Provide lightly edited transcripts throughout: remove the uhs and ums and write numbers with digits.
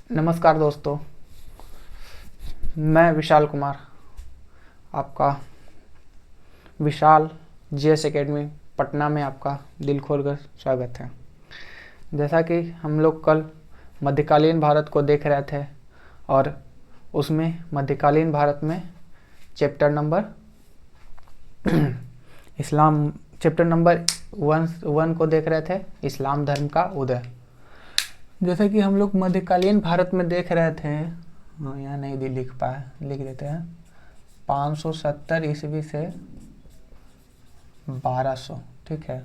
नमस्कार दोस्तों, मैं विशाल कुमार, आपका विशाल जीएस एकेडमी पटना में आपका दिल खोलकर स्वागत है। जैसा कि हम लोग कल मध्यकालीन भारत को देख रहे थे और उसमें मध्यकालीन भारत में chapter number chapter number one को देख रहे थे, इस्लाम धर्म का उदय। जैसे कि हम लोग मध्यकालीन भारत में देख रहे थे, यहाँ नहीं भी लिख पाए, लिख देते हैं 570 ईस्वी से 1200, ठीक है,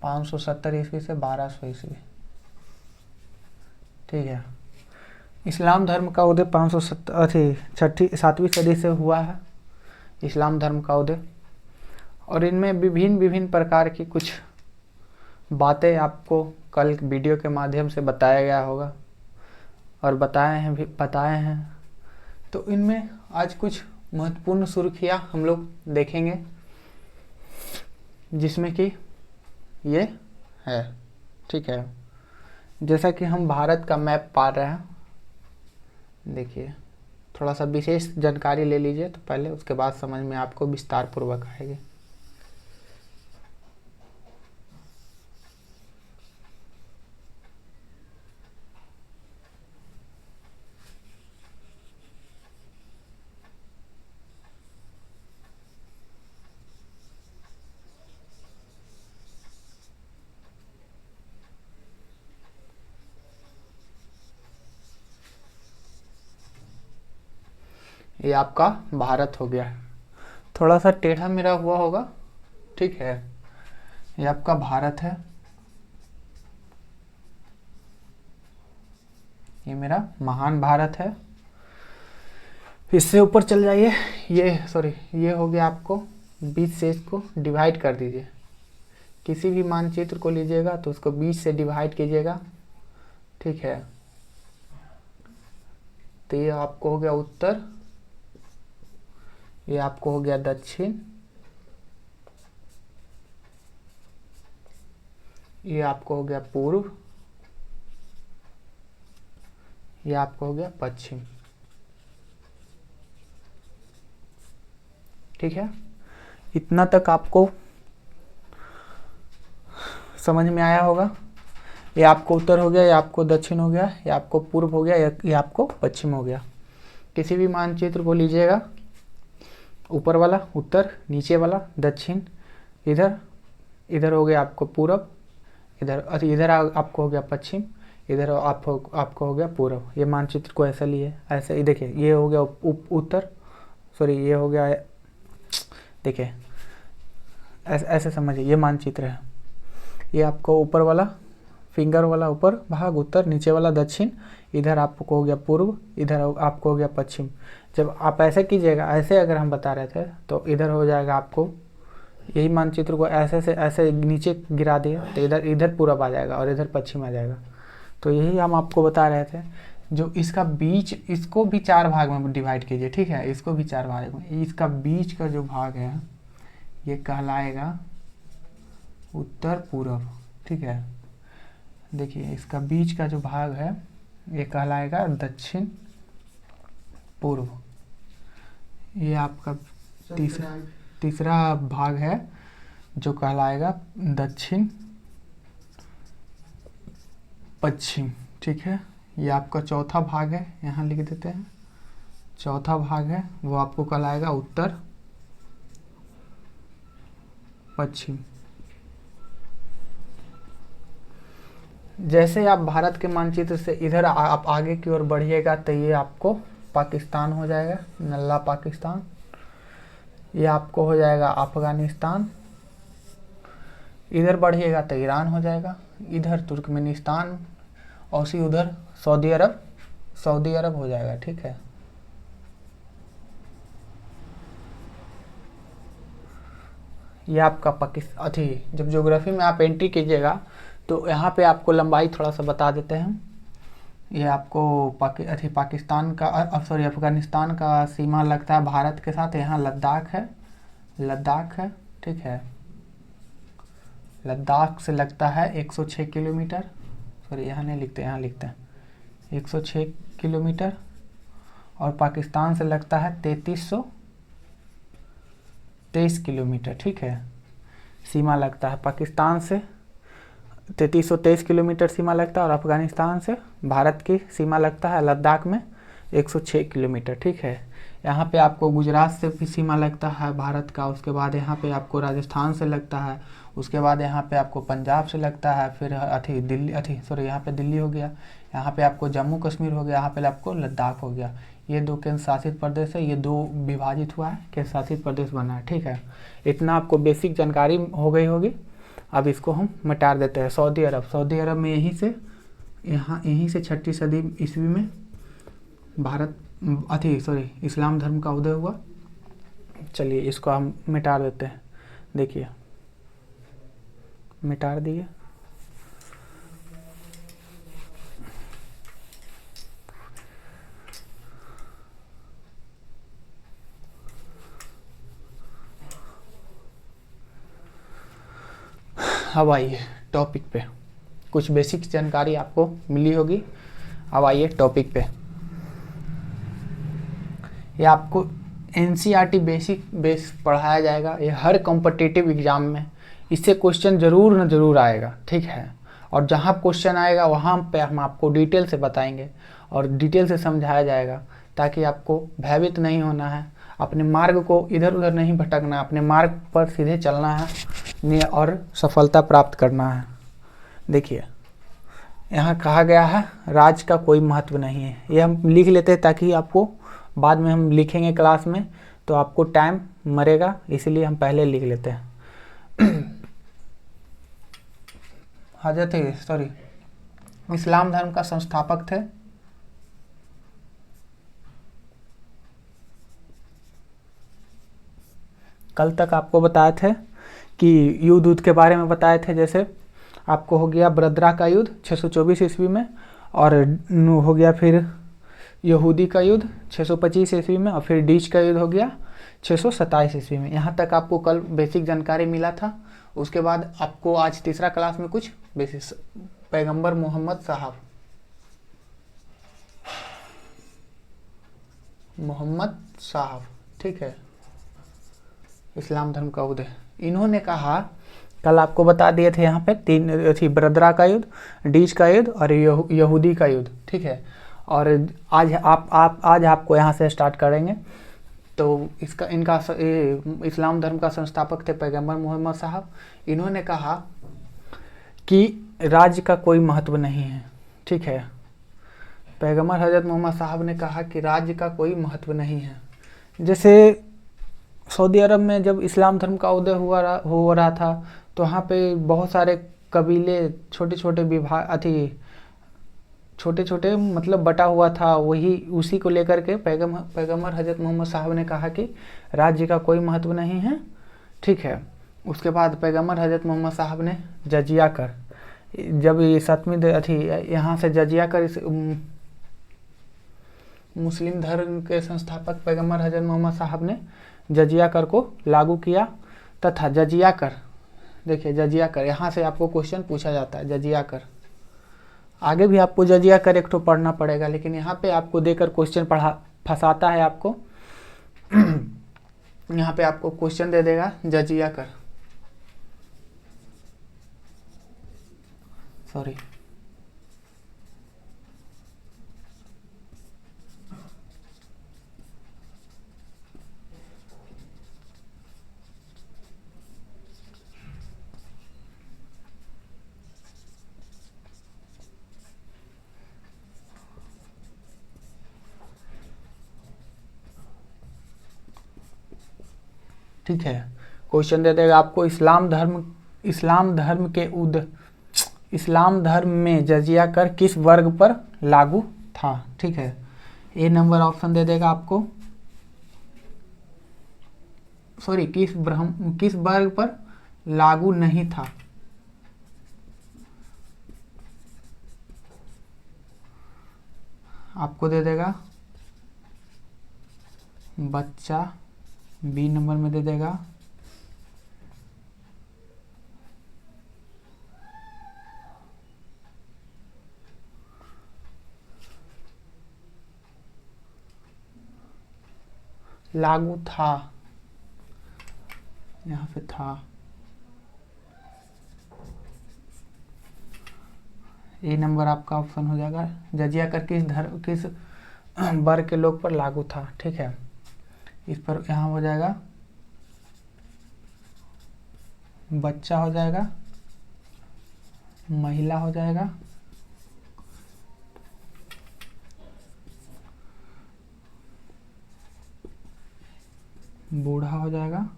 570 ईस्वी से 1200 ईस्वी, ठीक है। इस्लाम धर्म का उदय 570 सातवीं सदी से हुआ है, इस्लाम धर्म का उदय। और इनमें विभिन्न प्रकार की कुछ बातें आपको कल वीडियो के माध्यम से बताया गया होगा और बताए हैं। तो इनमें आज कुछ महत्वपूर्ण सुर्खियाँ हम लोग देखेंगे, जिसमें कि ये है, ठीक है। जैसा कि हम भारत का मैप पा रहे हैं, देखिए थोड़ा सा विशेष जानकारी ले लीजिए तो पहले, उसके बाद समझ में आपको विस्तार पूर्वक आएगी। ये आपका भारत हो गया, थोड़ा सा टेढ़ा मेढ़ा हुआ होगा, ठीक है। ये आपका भारत है, ये मेरा महान भारत है। इससे ऊपर चल जाइए, ये हो गया आपको 20 से, इसको डिवाइड कर दीजिए। किसी भी मानचित्र को लीजिएगा तो उसको 20 से डिवाइड कीजिएगा, ठीक है। तो ये आपको हो गया उत्तर, ये आपको हो गया दक्षिण, ये आपको हो गया पूर्व, ये आपको हो गया पश्चिम, ठीक है। इतना तक आपको समझ में आया होगा। ये आपको उत्तर हो गया, ये आपको दक्षिण हो गया, ये आपको पूर्व हो गया, ये आपको पश्चिम हो गया। किसी भी मानचित्र को लीजिएगा, ऊपर वाला उत्तर, नीचे वाला दक्षिण, इधर हो गया आपको पूर्व, इधर आपको हो गया पश्चिम, इधर आपको हो गया पूर्व। ये मानचित्र को ऐसा लिए, ऐसे ही देखिए, ये हो गया उत्तर, ये हो गया, देखिए ऐसे समझिए, ये मानचित्र है। ये आपको ऊपर वाला फिंगर वाला ऊपर भाग उत्तर, नीचे वाला दक्षिण, इधर आपको हो गया पूर्व, इधर आपको हो गया पश्चिम। जब आप ऐसे कीजिएगा, ऐसे अगर हम बता रहे थे तो इधर हो जाएगा आपको, यही मानचित्र को ऐसे से ऐसे नीचे गिरा दिए तो इधर पूरब आ जाएगा और इधर पश्चिम आ जाएगा। तो यही हम आपको बता रहे थे। जो इसका बीच, इसको भी 4 भाग में डिवाइड कीजिए, ठीक है, इसको भी 4 भाग में। इसका बीच का जो भाग है ये कहलाएगा उत्तर पूर्व, ठीक है। देखिए इसका बीच का जो भाग है ये कहलाएगा दक्षिण पूर्व। ये आपका तीसरा भाग है जो कहलाएगा दक्षिण पश्चिम, ठीक है। ये आपका चौथा भाग है, यहाँ लिख देते हैं, चौथा भाग है वो आपको कहलाएगा उत्तर पश्चिम। जैसे आप भारत के मानचित्र से इधर आप आगे की ओर बढ़िएगा तो ये आपको पाकिस्तान हो जाएगा, नल्ला पाकिस्तान। ये आपको हो जाएगा अफगानिस्तान। इधर बढ़िएगा तो ईरान हो जाएगा, इधर तुर्कमेनिस्तान, और उसी उधर सऊदी अरब हो जाएगा, ठीक है। ये आपका पाकिस्तान। जब ज्योग्राफी में आप एंट्री कीजिएगा तो यहाँ पे आपको लंबाई थोड़ा सा बता देते हैं। ये आपको पाकिस्तान का अफगानिस्तान का सीमा लगता है भारत के साथ। यहाँ लद्दाख है, ठीक है। लद्दाख से लगता है 106 किलोमीटर। यहाँ नहीं लिखते, यहाँ लिखते हैं 106 किलोमीटर, और पाकिस्तान से लगता है 3323 किलोमीटर। ठीक है, सीमा लगता है पाकिस्तान से 3323 किलोमीटर सीमा लगता है, और अफ़गानिस्तान से भारत की सीमा लगता है लद्दाख में 106 किलोमीटर। ठीक है, यहाँ पे आपको गुजरात से भी सीमा लगता है भारत का, उसके बाद यहाँ पे आपको राजस्थान से लगता है, उसके बाद यहाँ पे आपको पंजाब से लगता है, फिर यहाँ पे दिल्ली हो गया, यहाँ पे आपको जम्मू कश्मीर हो गया, यहाँ पे आपको लद्दाख हो गया। ये 2 केंद्र शासित प्रदेश है, ये 2 विभाजित हुआ है, केंद्र शासित प्रदेश बना है। ठीक है, इतना आपको बेसिक जानकारी हो गई होगी। अब इसको हम मिटा देते हैं। सऊदी अरब में यहीं से 6ठी सदी ईस्वी में इस्लाम धर्म का उदय हुआ। चलिए इसको हम मिटा देते हैं। देखिए मिटा दिए। अब आइए टॉपिक पे, कुछ बेसिक जानकारी आपको मिली होगी। अब आइए टॉपिक पे। ये आपको एनसीईआरटी बेस पढ़ाया जाएगा। ये हर कॉम्पिटिटिव एग्जाम में इससे क्वेश्चन ज़रूर न ज़रूर आएगा। ठीक है, और जहाँ क्वेश्चन आएगा वहाँ पे हम आपको डिटेल से बताएंगे और डिटेल से समझाया जाएगा, ताकि आपको भयभीत नहीं होना है, अपने मार्ग को इधर उधर नहीं भटकना है, अपने मार्ग पर सीधे चलना है और सफलता प्राप्त करना है। देखिए यहाँ कहा गया है राज्य का कोई महत्व नहीं है। ये हम लिख लेते हैं ताकि आपको बाद में हम लिखेंगे क्लास में तो आपको टाइम मरेगा, इसलिए हम पहले लिख लेते हैं। इस्लाम धर्म का संस्थापक थे कल तक आपको बताए थे कि युद्ध के बारे में बताए थे। जैसे आपको हो गया बरद्रा का युद्ध 624 ईस्वी में, और हो गया फिर यहूदी का युद्ध 625 ईस्वी में, और फिर डीच का युद्ध हो गया 627 ईस्वी में। यहाँ तक आपको कल बेसिक जानकारी मिला था। उसके बाद आपको आज तीसरा क्लास में कुछ बेसिक पैगंबर मोहम्मद साहब, ठीक है, इस्लाम धर्म का उदय। इन्होंने कहा, कल आपको बता दिए थे यहाँ पे 3 थी, बरद्रा का युद्ध, डीच का युद्ध और यहूदी का युद्ध। ठीक है, और आज आज आपको यहाँ से स्टार्ट करेंगे। तो इस्लाम धर्म का संस्थापक थे पैगंबर मोहम्मद साहब। इन्होंने कहा कि राज्य का कोई महत्व नहीं है। ठीक है, पैगंबर हजरत मोहम्मद साहब ने कहा कि राज्य का कोई महत्व नहीं है। जैसे सऊदी अरब में जब इस्लाम धर्म का उदय हो रहा था तो वहाँ पे बहुत सारे कबीले, छोटे छोटे मतलब बटा हुआ था। उसी को लेकर के पैगंबर हजरत मोहम्मद साहब ने कहा कि राज्य का कोई महत्व नहीं है। ठीक है, उसके बाद पैगंबर हजरत मोहम्मद साहब ने जजिया कर, जब ये 7वीं यहाँ से जजिया कर, इस मुस्लिम धर्म के संस्थापक पैगंबर हजरत मोहम्मद साहब ने जजिया कर को लागू किया। तथा जजिया कर, देखिए जजिया कर, यहाँ से आपको क्वेश्चन पूछा जाता है। जजिया कर, आगे भी आपको जजिया कर एक तो पढ़ना पड़ेगा, लेकिन यहाँ पे आपको देकर क्वेश्चन फंसाता है आपको। यहाँ पे आपको क्वेश्चन दे देगा जजिया कर, सॉरी ठीक है, क्वेश्चन दे देगा आपको इस्लाम धर्म में जजिया कर किस वर्ग पर लागू था। ठीक है, ए नंबर ऑप्शन दे देगा आपको, सॉरी किस वर्ग पर लागू नहीं था। आपको दे देगा बच्चा, बी नंबर में दे देगा लागू था, यहाँ पे था, ये नंबर आपका ऑप्शन हो जाएगा। जजिया कर किस वर्ग के लोग पर लागू था, ठीक है। इस पर यहाँ हो जाएगा बच्चा, हो जाएगा महिला, हो जाएगा बूढ़ा, हो जाएगा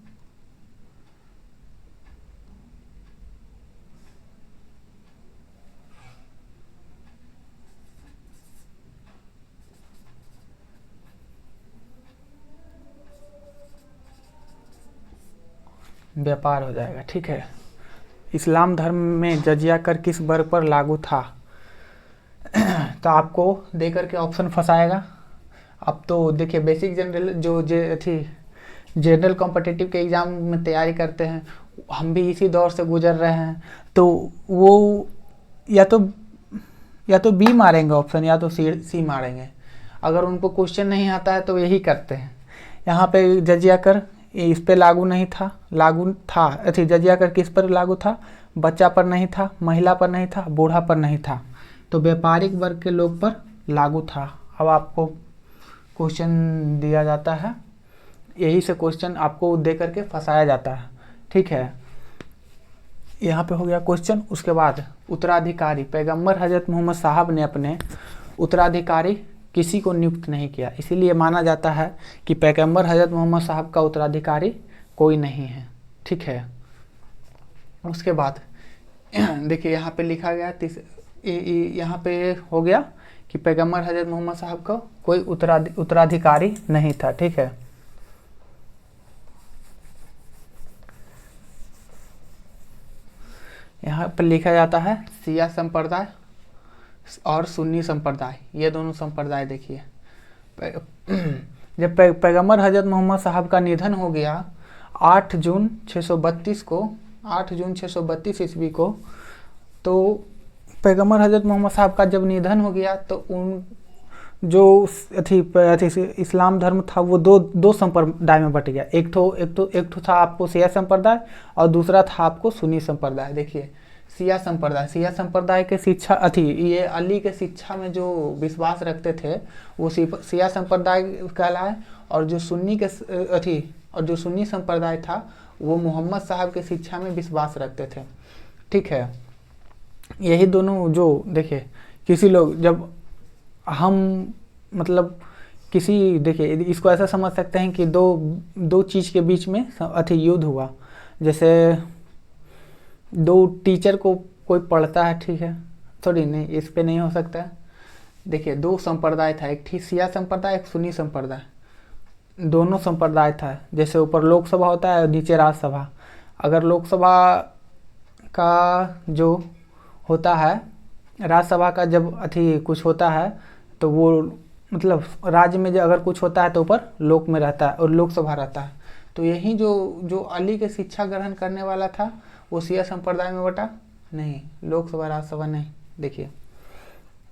व्यापार, हो जाएगा, ठीक है। इस्लाम धर्म में जजिया कर किस वर्ग पर लागू था? तो आपको दे करके ऑप्शन फंसाएगा। अब तो देखिए बेसिक जनरल जो थी जनरल कॉम्पिटिटिव के एग्ज़ाम में तैयारी करते हैं, हम भी इसी दौर से गुजर रहे हैं, तो वो या तो बी मारेंगे ऑप्शन, या तो सी मारेंगे। अगर उनको क्वेश्चन नहीं आता है तो यही करते हैं। यहाँ पे जजिया कर इस पे लागू नहीं था, लागू था अच्छी जजिया कर किस पर लागू था? बच्चा पर नहीं था, महिला पर नहीं था, बूढ़ा पर नहीं था, तो व्यापारिक वर्ग के लोग पर लागू था। अब आपको क्वेश्चन दिया जाता है, यही से क्वेश्चन आपको दे करके फंसाया जाता है, ठीक है। यहाँ पे हो गया क्वेश्चन। उसके बाद उत्तराधिकारी, पैगंबर हजरत मोहम्मद साहब ने अपने उत्तराधिकारी किसी को नियुक्त नहीं किया, इसीलिए माना जाता है कि पैगंबर हजरत मोहम्मद साहब का उत्तराधिकारी कोई नहीं है, ठीक है। उसके बाद देखिए यहाँ पे लिखा गया यहाँ पे हो गया कि पैगंबर हजरत मोहम्मद साहब का कोई उत्तराधिकारी नहीं था, ठीक है। यहाँ पर लिखा जाता है शिया संप्रदाय और सुन्नी संप्रदाय, ये दोनों संप्रदाय देखिए। जब पैगंबर हजरत मोहम्मद साहब का निधन हो गया 8 जून 632 ईस्वी को, तो पैगंबर हजरत मोहम्मद साहब का जब निधन हो गया तो उन जो इस्लाम धर्म था वो दो संप्रदाय में बट गया। एक तो था आपको शिया संप्रदाय और दूसरा था आपको सुन्नी संप्रदाय। देखिए शिया संप्रदाय के शिक्षा ये अली के शिक्षा में जो विश्वास रखते थे वो शिया संप्रदाय कहलाए, और जो सुन्नी संप्रदाय था वो मोहम्मद साहब के शिक्षा में विश्वास रखते थे, ठीक है। यही दोनों जो देखिए किसी लोग जब हम मतलब किसी देखिए इसको ऐसा समझ सकते हैं कि दो चीज़ के बीच में युद्ध हुआ। जैसे दो टीचर को कोई पढ़ता है, ठीक है, थोड़ी नहीं, इस पे नहीं हो सकता है। देखिए दो संप्रदाय था, एक थी शिया संप्रदाय, एक सुन्नी संप्रदाय, दोनों संप्रदाय था। जैसे ऊपर लोकसभा होता है और नीचे राज्यसभा। अगर लोकसभा का जो होता है, राज्यसभा का जब कुछ होता है तो वो मतलब राज्य में जब अगर कुछ होता है तो ऊपर लोक में रहता है और लोकसभा रहता है। तो यही जो अली के शिक्षा ग्रहण करने वाला था वो शिया संप्रदाय में बटा नहीं, लोकसभा राज्यसभा नहीं। देखिए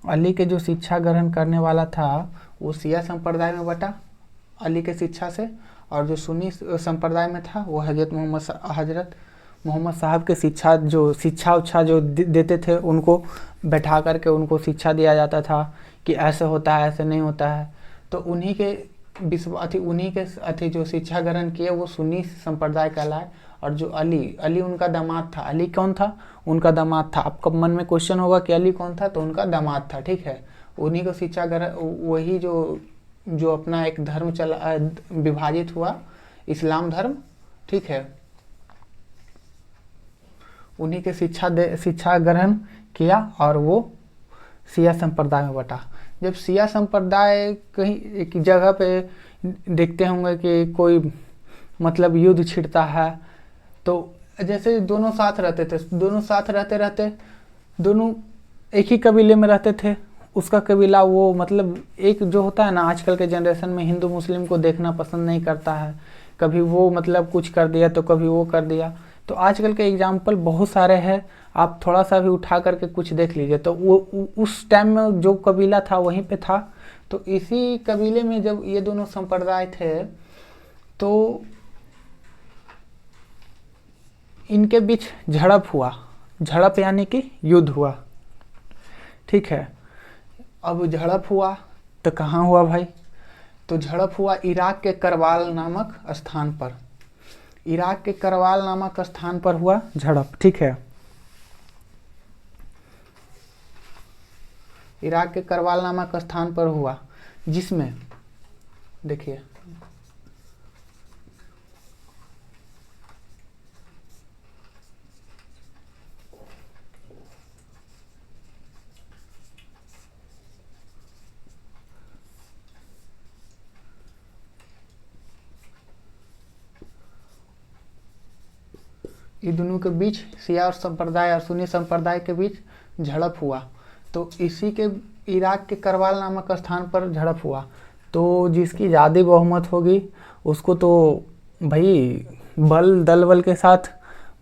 अली के जो शिक्षा ग्रहण करने वाला था वो शिया संप्रदाय में बटा अली के शिक्षा से, और जो सुन्नी संप्रदाय में था वो हजरत मोहम्मद साहब के शिक्षा जो देते थे उनको बैठा करके उनको शिक्षा दिया जाता था कि ऐसे होता है, ऐसे नहीं होता है। तो उन्हीं के जो शिक्षा ग्रहण किए वो सुन्नी संप्रदाय कहलाए। और जो अली उनका दामाद था। अली कौन था? उनका दामाद था। आपका मन में क्वेश्चन होगा कि अली कौन था, तो उनका दामाद था, ठीक है। उन्हीं को शिक्षा ग्रहण, वही जो अपना एक धर्म चला विभाजित हुआ इस्लाम धर्म, ठीक है, उन्हीं के शिक्षा ग्रहण किया और वो शिया संप्रदाय में बटा। जब शिया संप्रदाय कहीं एक जगह पे देखते होंगे कि कोई मतलब युद्ध छिड़ता है, तो जैसे दोनों साथ रहते दोनों एक ही कबीले में रहते थे। उसका कबीला वो मतलब एक जो होता है ना, आजकल के जनरेशन में हिंदू मुस्लिम को देखना पसंद नहीं करता है, कभी वो मतलब कुछ कर दिया तो कभी वो कर दिया। तो आजकल के एग्जाम्पल बहुत सारे हैं, आप थोड़ा सा भी उठा करके कुछ देख लीजिए। तो वो उस टाइम में जो कबीला था वहीं पे था। तो इसी कबीले में जब ये दोनों संप्रदाय थे तो इनके बीच झड़प हुआ, झड़प यानी कि युद्ध हुआ, ठीक है। अब झड़प हुआ तो कहाँ हुआ भाई? तो झड़प हुआ इराक के करबाल नामक स्थान पर। इराक के करबाल नामक स्थान पर हुआ झड़प, ठीक है। इराक के करबाल नामक स्थान पर हुआ, जिसमें देखिए ये दोनों के बीच शिया और संप्रदाय और सुन्नी संप्रदाय के बीच झड़प हुआ। तो इसी के इराक के करबाल नामक स्थान पर झड़प हुआ। तो जिसकी ज़्यादा बहुमत होगी उसको तो भाई बल दल बल के साथ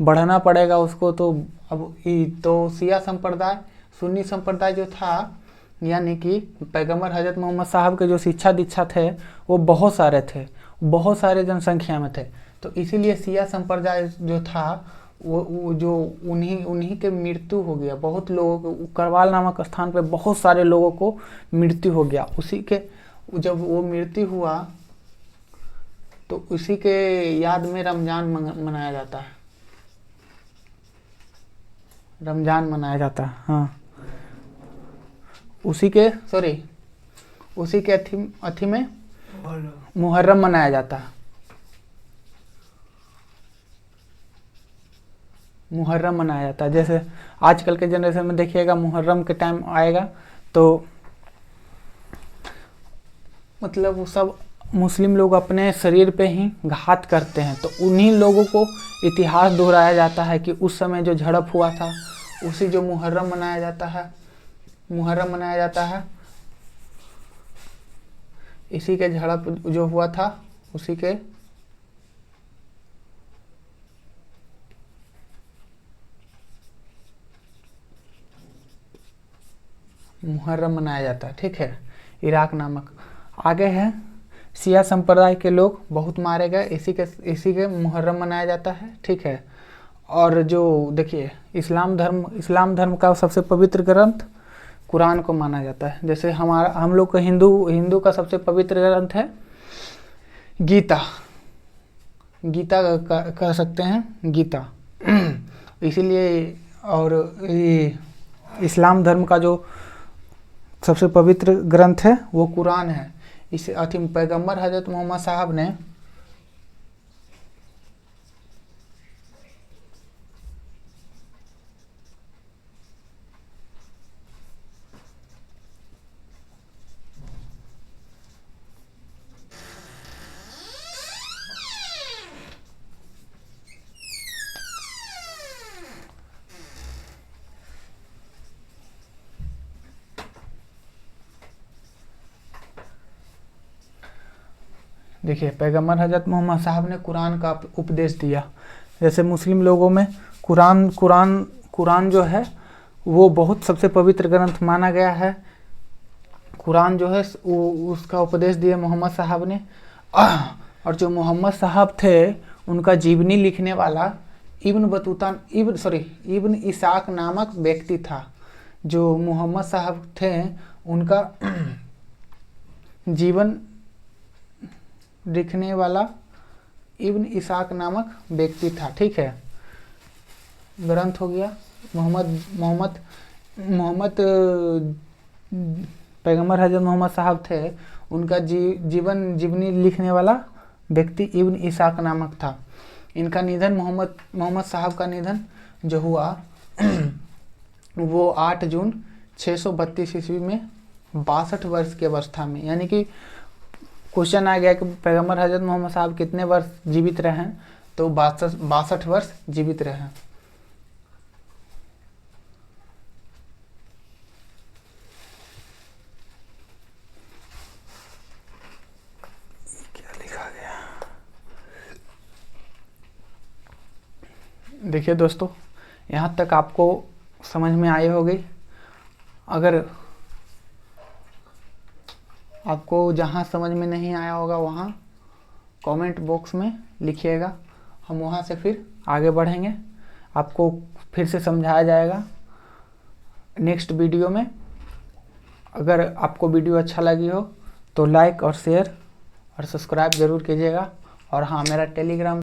बढ़ना पड़ेगा उसको। तो अब तो शिया संप्रदाय सुन्नी संप्रदाय जो था, यानी कि पैगंबर हजरत मोहम्मद साहब के जो शिक्षा दीक्षा थे वो बहुत सारे थे, बहुत सारे जनसंख्या में थे। तो इसीलिए शिया संप्रदाय जो था वो जो उन्हीं के मृत्यु हो गया। बहुत लोगों को करबाल नामक स्थान पे बहुत सारे लोगों को मृत्यु हो गया। उसी के जब वो मृत्यु हुआ तो उसी के याद में रमजान मनाया जाता है। रमजान मनाया जाता है, हाँ। उसी के अथी में मुहर्रम मनाया जाता है। मुहर्रम मनाया जाता है। जैसे आजकल के जनरेशन में देखिएगा, मुहर्रम के टाइम आएगा तो मतलब वो सब मुस्लिम लोग अपने शरीर पे ही घात करते हैं। तो उन्हीं लोगों को इतिहास दोहराया जाता है कि उस समय जो झड़प हुआ था, उसी जो मुहर्रम मनाया जाता है, मुहर्रम मनाया जाता है। इसी के झड़प जो हुआ था उसी के मुहर्रम मनाया जाता है, ठीक है। इराक नामक आगे है, शिया संप्रदाय के लोग बहुत मारे गए, इसी के मुहर्रम मनाया जाता है, ठीक है। और जो देखिए इस्लाम धर्म का सबसे पवित्र ग्रंथ कुरान को माना जाता है। जैसे हम लोग का हिंदू का सबसे पवित्र ग्रंथ है गीता कह सकते हैं, गीता। इसीलिए और इस्लाम धर्म का जो सबसे पवित्र ग्रंथ है वो कुरान है। इस पैगंबर हजरत मोहम्मद साहब ने देखिए पैगंबर हजरत मोहम्मद साहब ने कुरान का उपदेश दिया। जैसे मुस्लिम लोगों में कुरान जो है वो बहुत सबसे पवित्र ग्रंथ माना गया है। कुरान जो है उसका उपदेश दिया मोहम्मद साहब ने। और जो मोहम्मद साहब थे उनका जीवनी लिखने वाला इब्न इसाक नामक व्यक्ति था। जो मोहम्मद साहब थे उनका जीवन लिखने वाला इब्न इसाक नामक व्यक्ति था, ठीक है। ग्रंथ हो गया मोहम्मद पैगंबर हजरत मोहम्मद साहब थे, उनका जीवनी लिखने वाला व्यक्ति इब्न इसाक नामक था। इनका निधन मोहम्मद साहब का निधन जो हुआ वो 8 जून 632 ईस्वी में 62 वर्ष की अवस्था में। यानी कि क्वेश्चन आ गया कि पैगंबर हजरत मोहम्मद साहब कितने वर्ष जीवित रहे, तो 62 वर्ष जीवित रहे। क्या लिखा गया देखिए दोस्तों, यहाँ तक आपको समझ में आई होगी। अगर आपको जहाँ समझ में नहीं आया होगा वहाँ कमेंट बॉक्स में लिखिएगा, हम वहाँ से फिर आगे बढ़ेंगे। आपको फिर से समझाया जाएगा नेक्स्ट वीडियो में। अगर आपको वीडियो अच्छा लगी हो तो लाइक और शेयर और सब्सक्राइब ज़रूर कीजिएगा। और हाँ, मेरा टेलीग्राम